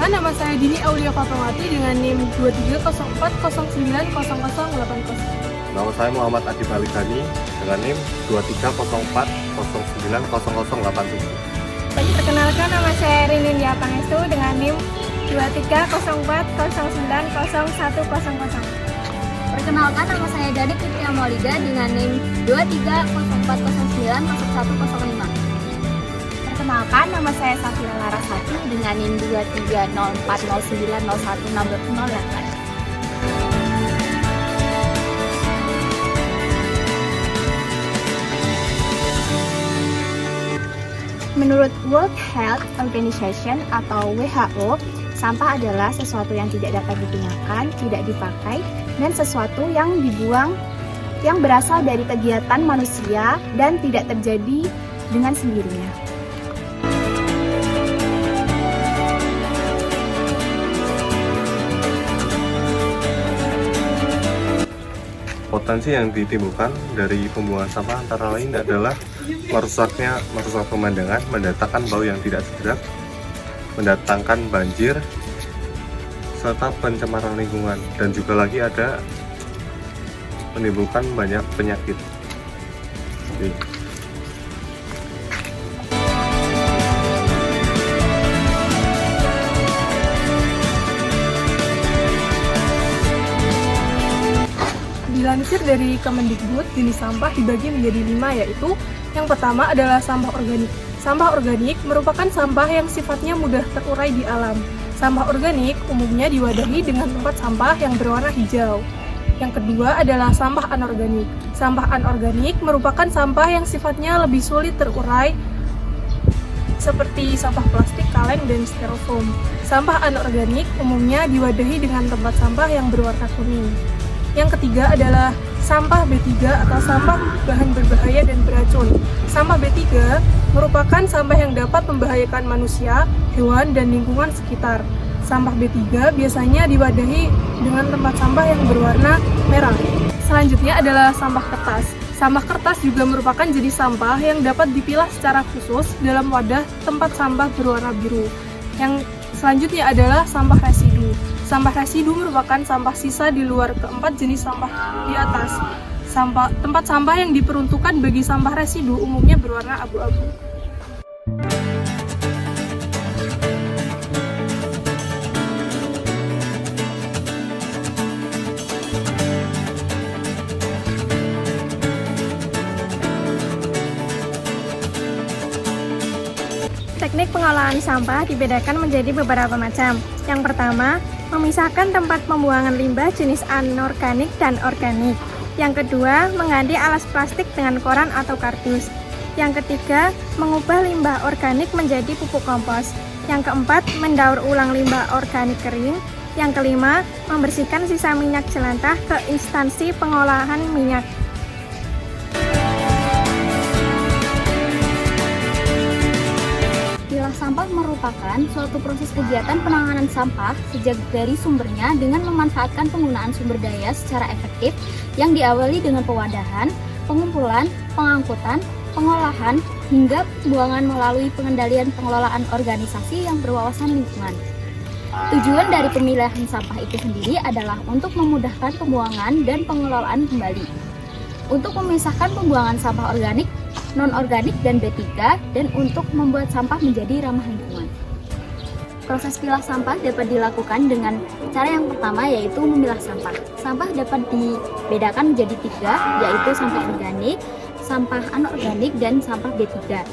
Perkenalkan, nama saya Dini Aulia Fatmawati dengan NIM 2304090080. Nama saya Muhammad Adi Baligani dengan NIM 2304090087. Perkenalkan, nama saya Rinin Yapangestu dengan NIM 2304090010. Perkenalkan, nama saya Dani Fitria Maulida dengan NIM 2304090105. Perkenalkan, nama saya Safira Larasati dengan NIM 230409016008. Menurut World Health Organization atau WHO, sampah adalah sesuatu yang tidak dapat digunakan, tidak dipakai, dan sesuatu yang dibuang yang berasal dari kegiatan manusia dan tidak terjadi dengan sendirinya. Potensi yang ditimbulkan dari pembuangan sampah antara lain adalah merusak pemandangan, mendatangkan bau yang tidak sedap, mendatangkan banjir, serta pencemaran lingkungan, dan juga lagi ada menimbulkan banyak penyakit. Dilansir dari Kemendikbud, jenis sampah dibagi menjadi 5, yaitu yang pertama adalah sampah organik. Sampah organik merupakan sampah yang sifatnya mudah terurai di alam. Sampah organik umumnya diwadahi dengan tempat sampah yang berwarna hijau. Yang kedua adalah sampah anorganik. Sampah anorganik merupakan sampah yang sifatnya lebih sulit terurai, seperti sampah plastik, kaleng, dan styrofoam. Sampah anorganik umumnya diwadahi dengan tempat sampah yang berwarna kuning. Yang ketiga adalah sampah B3 atau sampah bahan berbahaya dan beracun. Sampah B3 merupakan sampah yang dapat membahayakan manusia, hewan, dan lingkungan sekitar. Sampah B3 biasanya diwadahi dengan tempat sampah yang berwarna merah. Selanjutnya adalah sampah kertas. Sampah kertas juga merupakan jenis sampah yang dapat dipilah secara khusus dalam wadah tempat sampah berwarna biru. Yang selanjutnya adalah sampah residu. Sampah residu merupakan sampah sisa di luar keempat jenis sampah di atas. Tempat sampah yang diperuntukkan bagi sampah residu umumnya berwarna abu-abu. Teknik pengolahan sampah dibedakan menjadi beberapa macam. Yang pertama, memisahkan tempat pembuangan limbah jenis anorganik dan organik. Yang kedua, mengganti alas plastik dengan koran atau kardus. Yang ketiga, mengubah limbah organik menjadi pupuk kompos. Yang keempat, mendaur ulang limbah organik kering. Yang kelima, membersihkan sisa minyak jelantah ke instansi pengolahan minyak. Pilah sampah merupakan suatu proses kegiatan penanganan sampah sejak dari sumbernya dengan memanfaatkan penggunaan sumber daya secara efektif yang diawali dengan pewadahan, pengumpulan, pengangkutan, pengolahan, hingga pembuangan melalui pengendalian pengelolaan organisasi yang berwawasan lingkungan. Tujuan dari pemilahan sampah itu sendiri adalah untuk memudahkan pembuangan dan pengelolaan kembali. Untuk memisahkan pembuangan sampah organik, non-organik, dan B3, dan untuk membuat sampah menjadi ramah lingkungan. Proses pilah sampah dapat dilakukan dengan cara yang pertama, yaitu memilah sampah. Sampah dapat dibedakan menjadi 3, yaitu sampah organik, sampah anorganik, dan sampah B3.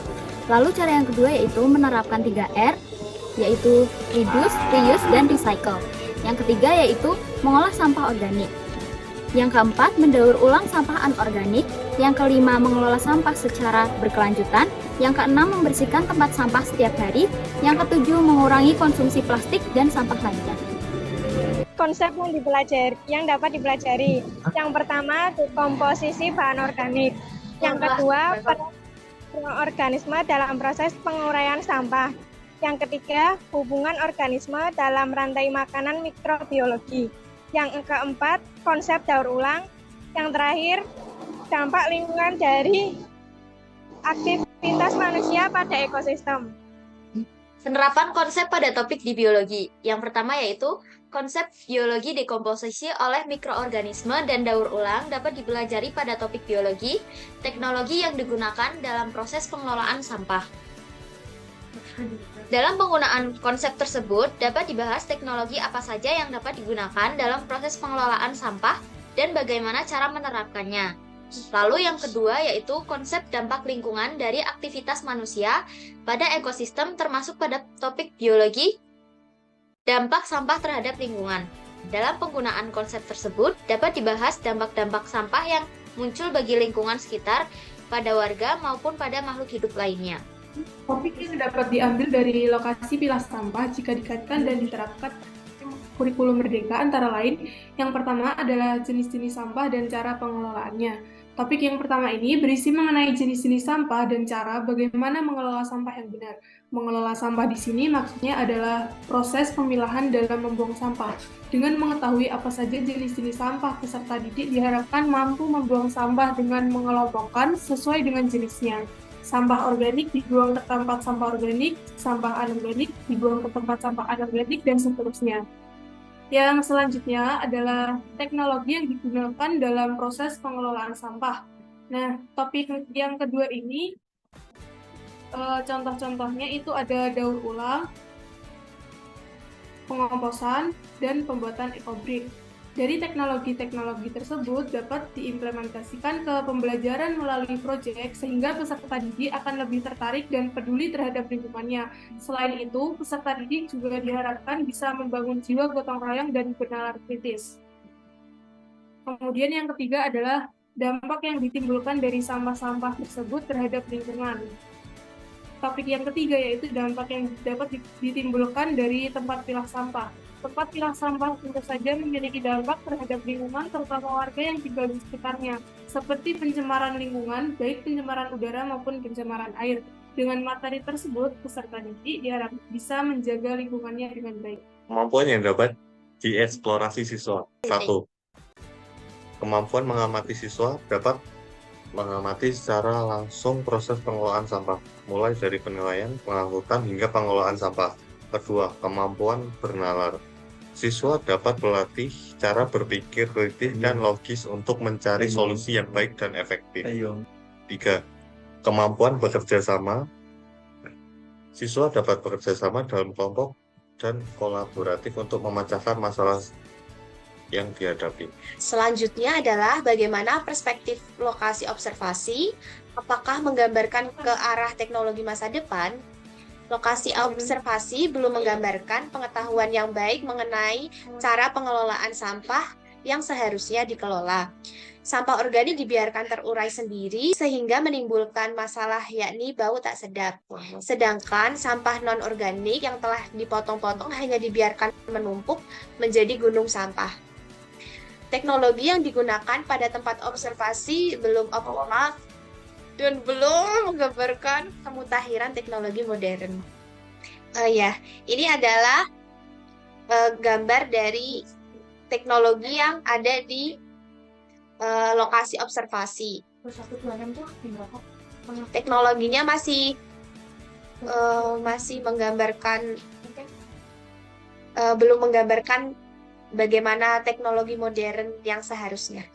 Lalu cara yang kedua yaitu menerapkan 3R, yaitu reduce, reuse, dan recycle. Yang ketiga yaitu mengolah sampah organik. Yang keempat, mendaur ulang sampah anorganik. Yang kelima, mengelola sampah secara berkelanjutan. Yang keenam, membersihkan tempat sampah setiap hari. Yang ketujuh, mengurangi konsumsi plastik dan sampah lainnya. Konsep yang dapat dipelajari. Yang pertama, komposisi bahan organik. Yang kedua, organisme dalam proses penguraian sampah. Yang ketiga, hubungan organisme dalam rantai makanan mikrobiologi. Yang keempat, konsep daur ulang. Yang terakhir, dampak lingkungan dari aktivitas manusia pada ekosistem. Penerapan konsep pada topik di biologi. Yang pertama yaitu konsep biologi dekomposisi oleh mikroorganisme dan daur ulang dapat dipelajari pada topik biologi, teknologi yang digunakan dalam proses pengelolaan sampah. Dalam penggunaan konsep tersebut dapat dibahas teknologi apa saja yang dapat digunakan dalam proses pengelolaan sampah dan bagaimana cara menerapkannya. Lalu yang kedua yaitu konsep dampak lingkungan dari aktivitas manusia pada ekosistem termasuk pada topik biologi, dampak sampah terhadap lingkungan. Dalam penggunaan konsep tersebut dapat dibahas dampak-dampak sampah yang muncul bagi lingkungan sekitar pada warga maupun pada makhluk hidup lainnya. Topik yang dapat diambil dari lokasi pilah sampah jika dikaitkan dan diterapkan kurikulum Merdeka antara lain, yang pertama adalah jenis-jenis sampah dan cara pengelolaannya. Topik yang pertama ini berisi mengenai jenis-jenis sampah dan cara bagaimana mengelola sampah yang benar. Mengelola sampah di sini maksudnya adalah proses pemilahan dalam membuang sampah. Dengan mengetahui apa saja jenis-jenis sampah, peserta didik diharapkan mampu membuang sampah dengan mengelompokkan sesuai dengan jenisnya. Sampah organik dibuang ke tempat sampah organik, sampah anorganik dibuang ke tempat sampah anorganik, dan seterusnya. Yang selanjutnya adalah teknologi yang digunakan dalam proses pengelolaan sampah. Nah, topik yang kedua ini, contoh-contohnya itu ada daur ulang, pengomposan, dan pembuatan ekobrik. Dari teknologi-teknologi tersebut dapat diimplementasikan ke pembelajaran melalui proyek sehingga peserta didik akan lebih tertarik dan peduli terhadap lingkungannya. Selain itu, peserta didik juga diharapkan bisa membangun jiwa gotong royong dan bernalar kritis. Kemudian yang ketiga adalah dampak yang ditimbulkan dari sampah-sampah tersebut terhadap lingkungan. Topik yang ketiga yaitu dampak yang dapat ditimbulkan dari tempat pilah sampah. Tempat pilah sampah tentu saja memiliki dampak terhadap lingkungan, terutama warga yang tinggal di sekitarnya, seperti pencemaran lingkungan, baik pencemaran udara maupun pencemaran air. Dengan materi tersebut, peserta didik diharapkan bisa menjaga lingkungannya dengan baik. Kemampuan yang dapat dieksplorasi siswa. 1. Kemampuan mengamati siswa dapat mengamati secara langsung proses pengelolaan sampah, mulai dari penilaian, pengangkutan, hingga pengelolaan sampah. Kedua, kemampuan bernalar. Siswa dapat berlatih cara berpikir kritis dan logis untuk mencari solusi yang baik dan efektif. 3. Kemampuan bekerja sama. Siswa dapat bekerja sama dalam kelompok dan kolaboratif untuk memecahkan masalah yang dihadapi. Selanjutnya adalah bagaimana perspektif lokasi observasi, apakah menggambarkan ke arah teknologi masa depan. Lokasi observasi belum menggambarkan pengetahuan yang baik mengenai cara pengelolaan sampah yang seharusnya dikelola. Sampah organik dibiarkan terurai sendiri sehingga menimbulkan masalah yakni bau tak sedap. Sedangkan sampah non-organik yang telah dipotong-potong hanya dibiarkan menumpuk menjadi gunung sampah. Teknologi yang digunakan pada tempat observasi belum optimal dan belum menggambarkan kemutahiran teknologi modern. Ini adalah gambar dari teknologi yang ada di lokasi observasi. Teknologinya masih menggambarkan, belum menggambarkan bagaimana teknologi modern yang seharusnya.